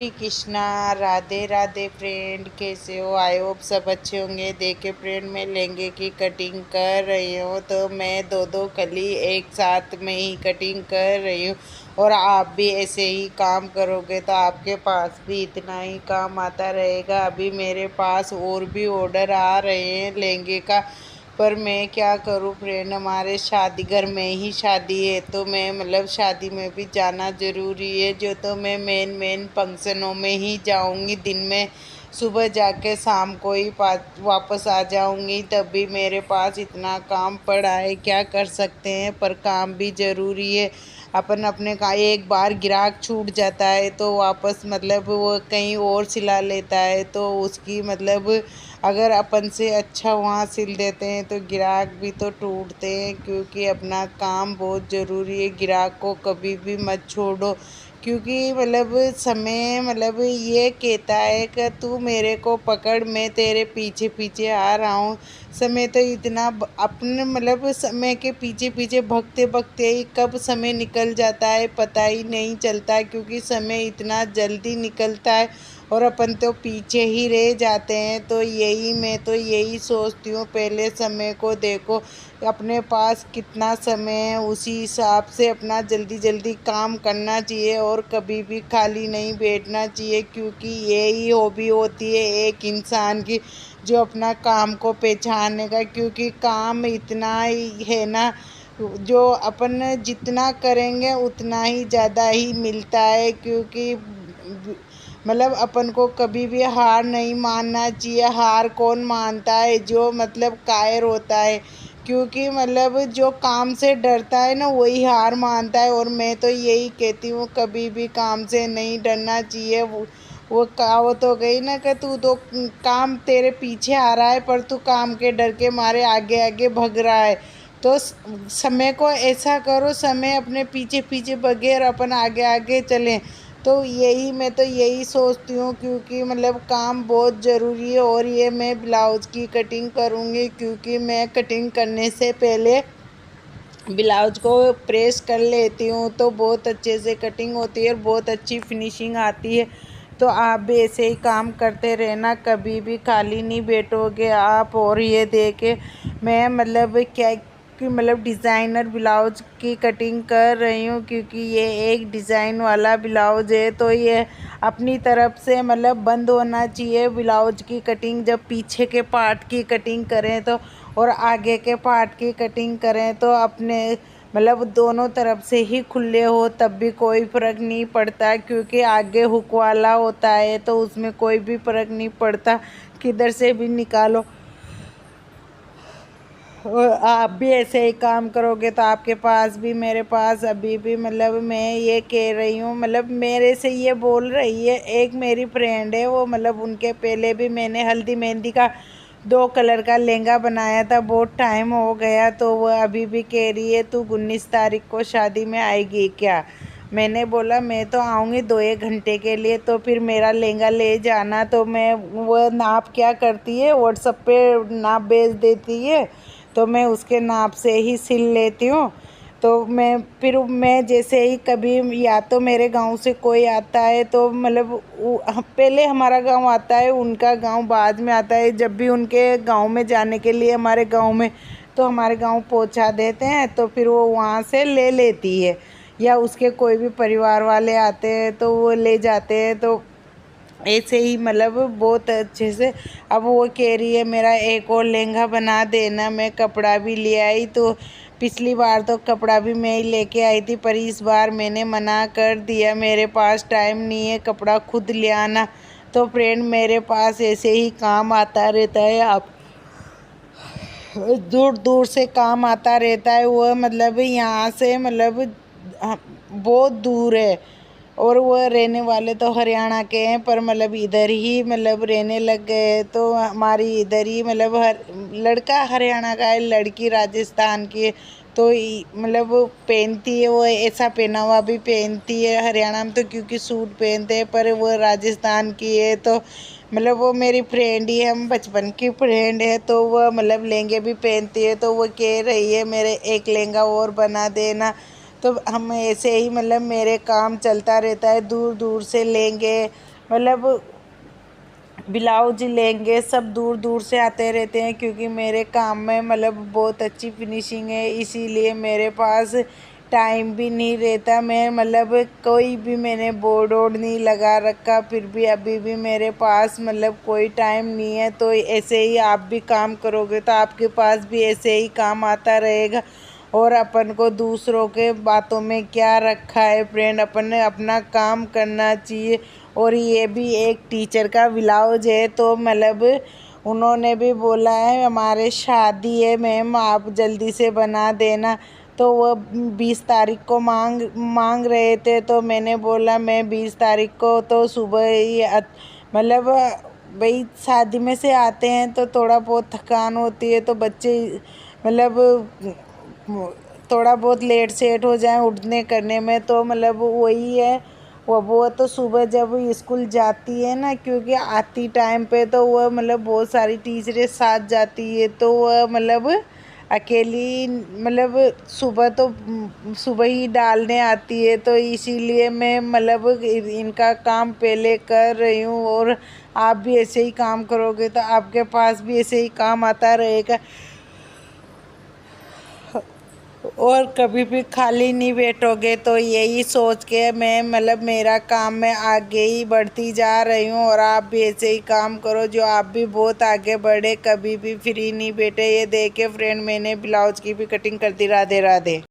Shri Krishna. Radhe Radhe friend, कैसे हो? I hope सब अच्छे होंगे। देखे फ्रेंड, मैं लहंगे की कटिंग कर रही हूँ, तो मैं दो दो कली एक साथ में ही कटिंग कर रही हूँ। और आप भी ऐसे ही काम करोगे तो आपके पास भी इतना ही काम आता रहेगा। अभी मेरे पास और भी ऑर्डर आ रहे हैं लहंगे का, पर मैं क्या करूँ फ्रेंड, हमारे शादी घर में ही शादी है, तो मैं शादी में भी जाना ज़रूरी है। जो तो मैं मेन मेन फंक्शनों में ही जाऊंगी, दिन में सुबह जाके शाम को ही वापस आ जाऊंगी। तभी मेरे पास इतना काम पड़ा है, क्या कर सकते हैं, पर काम भी ज़रूरी है। अपन अपने का एक बार ग्राहक छूट जाता है तो वापस वो कहीं और सिला लेता है, तो उसकी अगर अपन से अच्छा वहाँ सिल देते हैं तो ग्राहक भी तो टूटते हैं। क्योंकि अपना काम बहुत ज़रूरी है, ग्राहक को कभी भी मत छोड़ो। क्योंकि समय ये कहता है कि तू मेरे को पकड़, मैं तेरे पीछे पीछे आ रहा हूँ। समय तो इतना अपने समय के पीछे पीछे भगते भगते ही कब समय निकल जाता है पता ही नहीं चलता। क्योंकि समय इतना जल्दी निकलता है और अपन तो पीछे ही रह जाते हैं। तो मैं तो यही सोचती हूँ, पहले समय को देखो, अपने पास कितना समय है, उसी हिसाब से अपना जल्दी जल्दी काम करना चाहिए और कभी भी खाली नहीं बैठना चाहिए। क्योंकि यही हॉबी होती है एक इंसान की, जो अपना काम को पहचानने का। क्योंकि काम इतना ही है ना, जो अपन जितना करेंगे उतना ही ज़्यादा ही मिलता है। क्योंकि अपन को कभी भी हार नहीं मानना चाहिए। हार कौन मानता है? जो कायर होता है। क्योंकि जो काम से डरता है ना, वही हार मानता है। और मैं तो यही कहती हूँ, कभी भी काम से नहीं डरना चाहिए। वो कहावत हो गई ना कि तू तो काम तेरे पीछे आ रहा है, पर तू काम के डर के मारे आगे आगे भग रहा है। तो समय को ऐसा करो, समय अपने पीछे पीछे भगे और अपन आगे आगे चलें। तो मैं तो यही सोचती हूँ। क्योंकि काम बहुत ज़रूरी है। और ये मैं ब्लाउज़ की कटिंग करूँगी, क्योंकि मैं कटिंग करने से पहले ब्लाउज को प्रेस कर लेती हूँ, तो बहुत अच्छे से कटिंग होती है और बहुत अच्छी फिनिशिंग आती है। तो आप भी ऐसे ही काम करते रहना, कभी भी खाली नहीं बैठोगे आप। और ये देखे मैं क्या कि डिज़ाइनर ब्लाउज की कटिंग कर रही हूँ। क्योंकि ये एक डिज़ाइन वाला ब्लाउज है, तो ये अपनी तरफ से बंद होना चाहिए ब्लाउज की कटिंग। जब पीछे के पार्ट की कटिंग करें तो, और आगे के पार्ट की कटिंग करें तो अपने दोनों तरफ से ही खुले हो, तब भी कोई फ़र्क नहीं पड़ता। क्योंकि आगे हुक वाला होता है तो उसमें कोई भी फ़र्क नहीं पड़ता, किधर से भी निकालो। और आप भी ऐसे ही काम करोगे तो आपके पास भी, मेरे पास अभी भी मैं ये कह रही हूँ, मेरे से ये बोल रही है। एक मेरी फ्रेंड है, वो उनके पहले भी मैंने हल्दी मेहंदी का 2 कलर का लहंगा बनाया था, बहुत टाइम हो गया। तो वह अभी भी कह रही है तू 19 तारीख को शादी में आएगी क्या? मैंने बोला मैं तो आऊँगी 2 एक घंटे के लिए, तो फिर मेरा लहंगा ले जाना। तो मैं वह नाप क्या करती है, व्हाट्सएप पे नाप भेज देती है, तो मैं उसके नाप से ही सिल लेती हूँ। तो मैं जैसे ही कभी, या तो मेरे गांव से कोई आता है तो पहले हमारा गांव आता है, उनका गांव बाद में आता है। जब भी उनके गांव में जाने के लिए हमारे गांव में, तो हमारे गांव पहुंचा देते हैं, तो फिर वो वहाँ से ले लेती है। या उसके कोई भी परिवार वाले आते हैं तो वो ले जाते हैं। तो ऐसे ही बहुत अच्छे से। अब वो कह रही है मेरा एक और लहंगा बना देना। मैं कपड़ा भी ले आई, तो पिछली बार तो कपड़ा भी मैं ही लेके आई थी, पर इस बार मैंने मना कर दिया, मेरे पास टाइम नहीं है कपड़ा खुद ले आना। तो फ्रेंड, मेरे पास ऐसे ही काम आता रहता है। आप दूर दूर से काम आता रहता है। वो यहाँ से बहुत दूर है। और वह रहने वाले तो हरियाणा के हैं, पर इधर ही रहने लग गए। तो हमारी इधर ही हर लड़का हरियाणा का है, लड़की राजस्थान की है। तो वो पहनती है, वो ऐसा पहना हुआ भी पहनती है। हरियाणा में तो क्योंकि सूट पहनते हैं, पर वो राजस्थान की है। तो वो मेरी फ्रेंड ही है, हम बचपन की फ्रेंड है। तो वह लहंगे भी पहनती है, तो वो कह रही है मेरे एक लहंगा और बना देना। तो हम ऐसे ही मेरे काम चलता रहता है, दूर दूर से लहंगे मतलब ब्लाउज लेंगे, सब दूर दूर से आते रहते हैं क्योंकि मेरे काम में मतलब बहुत अच्छी फिनिशिंग है, इसीलिए मेरे पास टाइम भी नहीं रहता। मैं मतलब कोई भी मैंने बोर्ड वोर्ड नहीं लगा रखा, फिर भी अभी भी मेरे पास मतलब कोई टाइम नहीं है। तो ऐसे ही आप भी काम करोगे तो आपके पास भी ऐसे ही काम आता रहेगा। और अपन को दूसरों के बातों में क्या रखा है फ्रेंड, अपन ने अपना काम करना चाहिए। और ये भी एक टीचर का ब्लाउज है, तो मतलब उन्होंने भी बोला है हमारे शादी है मैम, आप जल्दी से बना देना। तो वो 20 तारीख को मांग रहे थे, तो मैंने बोला मैं 20 तारीख को तो सुबह ही मतलब भाई शादी में से आते हैं तो थोड़ा बहुत थकान होती है, तो बच्चे मतलब थोड़ा बहुत लेट सेट हो जाए उठने करने में, तो मतलब वही है। वो तो सुबह जब स्कूल जाती है ना, क्योंकि आती टाइम पे तो वह मतलब बहुत सारी टीचरें साथ जाती है, तो वह मतलब अकेली मतलब सुबह तो सुबह ही डालने आती है। तो इसीलिए मैं मतलब इनका काम पहले कर रही हूँ। और आप भी ऐसे ही काम करोगे तो आपके पास भी ऐसे ही काम आता रहेगा और कभी भी खाली नहीं बैठोगे। तो यही सोच के मैं मतलब मेरा काम में आगे ही बढ़ती जा रही हूँ, और आप भी ऐसे ही काम करो जो आप भी बहुत आगे बढ़े, कभी भी फ्री नहीं बैठे। ये देखे फ्रेंड, मैंने ब्लाउज की भी कटिंग कर दी। राधे राधे।